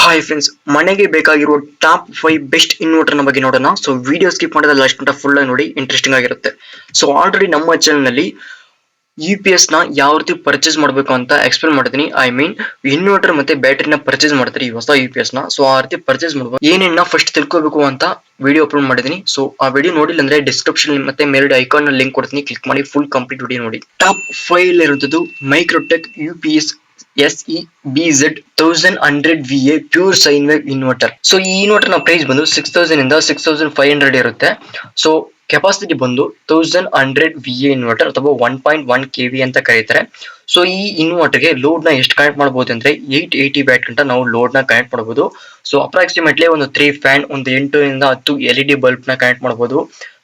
Hi friends, ಮನೆಗೆ ಬೇಕಾಗಿರುವ top 5 best inverter ನ ಬಗ್ಗೆ ನೋಡೋಣ. ಸೊ ವಿಡಿಯೋ ಸ್ಕಿಪ್ ಮಾಡೋದಲ್ಲ, ಲಾಸ್ಟ್ ಗಂಟ ಫುಲ್ ಆಗಿ ನೋಡಿ, ಇಂಟ್ರೆಸ್ಟಿಂಗ್ ಆಗಿರುತ್ತೆ. ಸೊ ಆಲ್ರೆಡಿ ನಮ್ಮ ಚಾನಲ್ ನಲ್ಲಿ UPS ನ ಯಾವ ರೀತಿ ಪರ್ಚೇಸ್ ಮಾಡಬೇಕು ಅಂತ ಎಕ್ಸ್ಪ್ಲೇನ್ ಮಾಡ್ತೀನಿ. ಐ ಮೀನ್ ಇನ್ವರ್ಟರ್ ಮತ್ತೆ ಬ್ಯಾಟರಿನ ಪರ್ಚೇಸ್ ಮಾಡ್ತೀರಿ ಹೊಸ UPS ನ. ಸೊ ಆ ರೀತಿ ಪರ್ಚೇಸ್ ಮಾಡುವಾಗ ಏನೇನ ಫಸ್ಟ್ ತಿಳ್ಕೋಬೇಕು ಅಂತ ವಿಡಿಯೋ ಅಪ್ಲೋಡ್ ಮಾಡಿದೀನಿ. ಸೊ ಆ ವಿಡಿಯೋ ನೋಡಿಲ್ಲ ಅಂದ್ರೆ ಡಿಸ್ಕ್ರಿಪ್ಷನ್ ಮತ್ತೆ ಮೇಲ್ಗಡೆ ಐಕಾನ್ ನಲ್ಲಿ ಲಿಂಕ್ ಕೊಡ್ತೀನಿ, ಕ್ಲಿಕ್ ಮಾಡಿ ಫುಲ್ ಕಂಪ್ಲೀಟ್ ವಿಡಿಯೋ ನೋಡಿ. ಟಾಪ್ 5 ಇರುವಂತದ್ದು ಮೈಕ್ರೋಟೆಕ್ UPS SEBZ 1100 VA pure sine wave inverter. So ಈ ಇನ್ವರ್ಟರ್ ನ ಪ್ರೈಸ್ ಬಂದು 6000 ಇಂದ 6500 ಇರುತ್ತೆ. ಸೊ ಕೆಪಾಸಿಟಿ ಬಂದು 1100 VA ಇನ್ವರ್ಟರ್ ಅಥವಾ 1.1 KV ಅಂತ ಕರೀತಾರೆ. ಸೊ ಈ ಇನ್ವರ್ಟರ್ ಗೆ ಲೋಡ್ ನ ಎಷ್ಟು ಕನೆಕ್ಟ್ ಮಾಡಬಹುದು ಅಂದ್ರೆ 880 ವ್ಯಾಟ್ ಗಂಟ ನಾವು ಲೋಡ್ ನ ಕನೆಕ್ಟ್ ಮಾಡಬಹುದು. ಸೊ ಅಪ್ರಾಕ್ಸಿಮೇಟ್ಲಿ ಒಂದು 3 ಫ್ಯಾನ್, ಒಂದು 8 ಇಂದ 10 LED ಬಲ್ಬ್ ನ ಕನೆಕ್ಟ್ ಮಾಡಬಹುದು.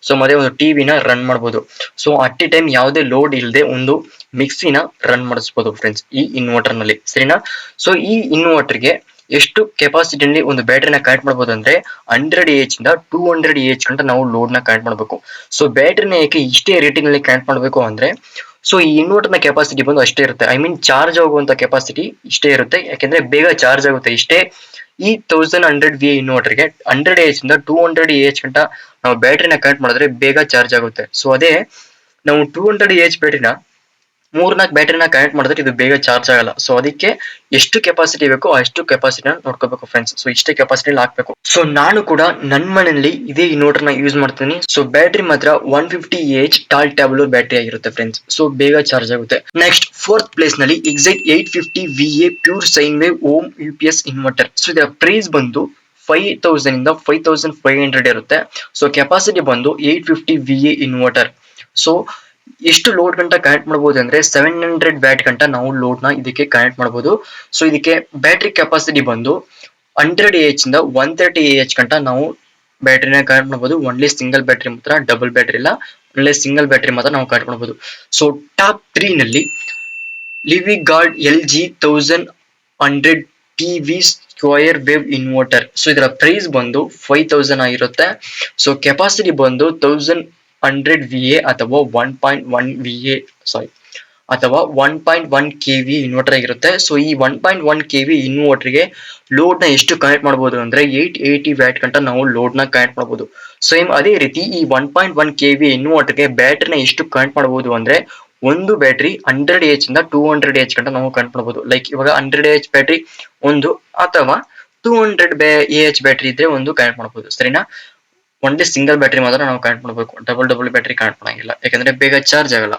ಸೊ ಮತ್ತೆ ಒಂದು ಟಿವಿನ ರನ್ ಮಾಡಬಹುದು. ಸೊ ಅಟ್ ಎ ಟೈಮ್ ಯಾವುದೇ ಲೋಡ್ ಇಲ್ಲದೆ ಒಂದು ಮಿಕ್ಸಿನ ರನ್ ಮಾಡಿಸಬಹುದು ಫ್ರೆಂಡ್ಸ್ ಈ ಇನ್ವರ್ಟರ್ ನಲ್ಲಿ, ಸರಿನಾ? ಸೊ ಈ ಇನ್ವರ್ಟರ್ ಗೆ ಎಷ್ಟು ಕೆಪಾಸಿಟಿಯಲ್ಲಿ ಒಂದು ಬ್ಯಾಟರಿನ ಕನೆಕ್ಟ್ ಮಾಡಬಹುದು ಅಂದ್ರೆ 100Ah ಇಂದ 200Ah ಗಂಟ ನಾವು ಲೋಡ್ ನ ಕನೆಕ್ಟ್ ಮಾಡಬೇಕು. ಸೊ ಬ್ಯಾಟರಿನ ಏಕೆ ಇಷ್ಟೇ ರೇಟಿಂಗ್ ನಲ್ಲಿ ಕನೆಕ್ಟ್ ಮಾಡಬೇಕು ಅಂದ್ರೆ, ಸೊ ಈ ಇನ್ವರ್ಟರ್ ನ ಕೆಪಾಸಿಟಿ ಬಂದು ಅಷ್ಟೇ ಇರುತ್ತೆ. ಐ ಮೀನ್ ಚಾರ್ಜ್ ಆಗುವಂತ ಕೆಪಾಸಿಟಿ ಇಷ್ಟೇ ಇರುತ್ತೆ, ಯಾಕೆಂದ್ರೆ ಬೇಗ ಚಾರ್ಜ್ ಆಗುತ್ತೆ ಇಷ್ಟೇ. ಈ 1100 VA ಇನ್ವರ್ಟರ್ ಗೆ 100Ah ಇಂದ 200Ah ಗಂಟ ನಾವು ಬ್ಯಾಟರಿನ ಕನೆಕ್ಟ್ ಮಾಡಿದ್ರೆ ಬೇಗ ಚಾರ್ಜ್ ಆಗುತ್ತೆ. ಸೊ ಅದೇ ನಾವು 200Ah ಬ್ಯಾಟರಿನ 3-4 ಬ್ಯಾಟರಿನ ಕನೆಕ್ಟ್ ಮಾಡಿದ್ರೆ ಇದು ಬೇಗ ಚಾರ್ಜ್ ಆಗಲ್ಲ. ಸೊ ಅದಕ್ಕೆ ಎಷ್ಟು ಕೆಪಾಸಿಟಿ ಬೇಕೋ ಅಷ್ಟು ಕೆಪಾಸಿಟಿನ ನೋಡ್ಕೋಬೇಕು ಫ್ರೆಂಡ್ಸ್. ಸೊ ಇಷ್ಟೇ ಕೆಪಾಸಿಟಿ ಹಾಕ್ಬೇಕು. ಸೊ ನಾನು ಕೂಡ ನನ್ನ ಮನೆಯಲ್ಲಿ ಇದೇ ಇನ್ವರ್ಟರ್ ನ ಯೂಸ್ ಮಾಡ್ತೀನಿ. ಸೊ ಬ್ಯಾಟರಿ ಮಾತ್ರ 150Ah ಟಾಲ್ ಟ್ಯಾಬ್ಲೋ ಬ್ಯಾಟರಿ ಆಗಿರುತ್ತೆ ಫ್ರೆಂಡ್ಸ್. ಸೊ ಬೇಗ ಚಾರ್ಜ್ ಆಗುತ್ತೆ. ನೆಕ್ಸ್ಟ್ 4th ಪ್ಲೇಸ್ ನಲ್ಲಿ Exide 850 VA pure sine wave home UPS inverter. So ಇದರ ಪ್ರೈಸ್ ಬಂದು 5000 ಇಂದ 5500 ಇರುತ್ತೆ. ಸೊ ಕೆಪಾಸಿಟಿ ಬಂದು 850 VA ಇನ್ವರ್ಟರ್. ಸೊ ಎಷ್ಟು ಲೋಡ್ ಗಂಟ ಕನೆಕ್ಟ್ ಮಾಡಬಹುದು ಅಂದ್ರೆ 700 ವ್ಯಾಟ್ ಗಂಟ ನಾವು ಲೋಡ್ ನ ಇದಕ್ಕೆ ಕನೆಕ್ಟ್ ಮಾಡಬಹುದು. ಸೊ ಇದಕ್ಕೆ ಬ್ಯಾಟರಿ ಕೆಪಾಸಿಟಿ ಬಂದು 100Ah ಇಂದ 130Ah ಗಂಟ ನಾವು ಬ್ಯಾಟರಿನ ಕನೆಕ್ಟ್ ಮಾಡಬಹುದು. ಒನ್ಲಿ ಸಿಂಗಲ್ ಬ್ಯಾಟರಿ ಮಾತ್ರ, ಡಬಲ್ ಬ್ಯಾಟರಿ ಇಲ್ಲ, ಒನ್ಲಿ ಸಿಂಗಲ್ ಬ್ಯಾಟರಿ ಮಾತ್ರ ನಾವು ಕನೆಕ್ಟ್ ಮಾಡಬಹುದು. ಸೊ ಟಾಪ್ 3 ನಲ್ಲಿ ಲಿವಿಗಾರ್ಡ್ LG 1100 PV square wave inverter. So ಇದರ ಪ್ರೈಸ್ ಬಂದು 5000 ಆಗಿರುತ್ತೆ. ಸೊ ಕೆಪಾಸಿಟಿ ಬಂದು 1100 VA ಅಥವಾ 1.1 VA ಅಥವಾ 1.1 KV ಇನ್ವರ್ಟರ್ ಆಗಿರುತ್ತೆ. ಸೊ ಈ 1.1 KV ಇನ್ವರ್ಟರ್ ಗೆ ಲೋಡ್ ನ ಎಷ್ಟು ಕನೆಕ್ಟ್ ಮಾಡಬಹುದು ಅಂದ್ರೆ 880 ವ್ಯಾಟ್ ಗಂಟ ನಾವು ಲೋಡ್ ನ ಕನೆಕ್ಟ್ ಮಾಡಬಹುದು. ಸೇಮ್ ಅದೇ ರೀತಿ ಈ 1.1 KV ಇನ್ವರ್ಟರ್ ಗೆ ಬ್ಯಾಟರಿನ ಎಷ್ಟು ಕನೆಕ್ಟ್ ಮಾಡಬಹುದು ಅಂದ್ರೆ ಒಂದು ಬ್ಯಾಟರಿ 100Ah ಇಂದ 200Ah ಗಂಟ ನಾವು ಕನೆಕ್ಟ್ ಮಾಡಬಹುದು. ಲೈಕ್ ಇವಾಗ 100Ah ಬ್ಯಾಟರಿ ಒಂದು ಅಥವಾ 200Ah ಬ್ಯಾಟರಿ ಇದ್ರೆ ಒಂದು ಕನೆಕ್ಟ್ ಮಾಡಬಹುದು, ಸರಿನಾ? ಒನ್ಲಿ ಸಿಂಗಲ್ ಬ್ಯಾಟರಿ ಮಾತ್ರ ನಾವು ಕನೆಕ್ಟ್ ಮಾಡಬೇಕು, ಡಬಲ್ ಬ್ಯಾಟರಿ ಕನೆಕ್ಟ್ ಮಾಡಂಗಿಲ್ಲ, ಯಾಕಂದ್ರೆ ಬೇಗ ಚಾರ್ಜ್ ಆಗಲ್ಲ.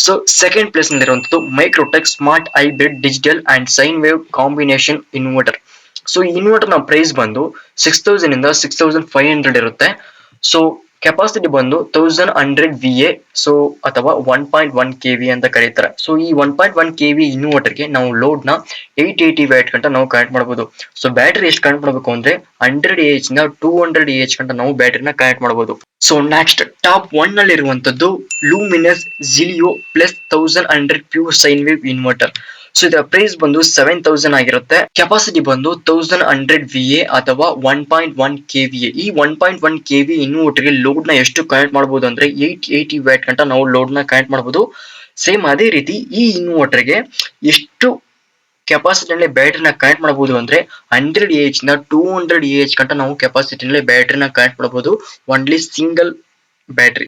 ಸೊ ಸೆಕೆಂಡ್ ಪ್ಲೇಸ್ ನಲ್ಲಿ ಇರುವಂತದ್ದು Microtek smart hybrid digital and sine wave combination inverter. So ಈ ಇನ್ವರ್ಟರ್ ನ ಪ್ರೈಸ್ ಬಂದು 6000 ಇಂದ 6500 ಇರುತ್ತೆ. ಸೊ ಕೆಪಾಸಿಟಿ ಬಂದು 1100 VA ಸೊ ಅಥವಾ 1.1 KV ಅಂತ ಕರೀತಾರೆ. ಸೊ ಈ 1.1 KV ಇನ್ವರ್ಟರ್ ಗೆ ನಾವು ಲೋಡ್ ನ 880 ವ್ಯಾಟ್ ಗಂಟ ನಾವು ಕನೆಕ್ಟ್ ಮಾಡಬಹುದು. ಸೊ ಬ್ಯಾಟರಿ ಎಷ್ಟು ಕನೆಕ್ಟ್ ಮಾಡಬೇಕು ಅಂದ್ರೆ 100Ah ಇಂದ 200Ah ಗಂಟ ನಾವು ಬ್ಯಾಟರಿನ ಕನೆಕ್ಟ್ ಮಾಡಬಹುದು. ಸೊ ನೆಕ್ಸ್ಟ್ ಟಾಪ್ 1 ನಲ್ಲಿ ಇರುವಂತದ್ದು Luminous Zelio plus 1100 pure sine wave inverter. So ಇದರ ಪ್ರೈಸ್ ಬಂದು 7000 ಆಗಿರುತ್ತೆ. ಕೆಪಾಸಿಟಿ ಬಂದು 1100 VA ಅಥವಾ 1.1 KVA. ಈ 1.1 KV ಇನ್ವರ್ಟರ್ ಗೆ ಲೋಡ್ ನ ಎಷ್ಟು ಕನೆಕ್ಟ್ ಮಾಡಬಹುದು ಅಂದ್ರೆ 880 ವ್ಯಾಟ್ ಗಂಟ ನಾವು ಲೋಡ್ ನ ಕನೆಕ್ಟ್ ಮಾಡಬಹುದು. ಸೇಮ್ ಅದೇ ರೀತಿ ಈ ಇನ್ವರ್ಟರ್ ಗೆ ಎಷ್ಟು ಕೆಪಾಸಿಟಿಯಲ್ಲಿ ಬ್ಯಾಟರಿನ ಕನೆಕ್ಟ್ ಮಾಡಬಹುದು ಅಂದ್ರೆ 100Ah ಇಂದ 200Ah ಗಂಟ ನಾವು ಕೆಪಾಸಿಟಿಯಲ್ಲಿ ಬ್ಯಾಟರಿನ ಕನೆಕ್ಟ್ ಮಾಡಬಹುದು, ಒನ್ಲಿ ಸಿಂಗಲ್ ಬ್ಯಾಟರಿ.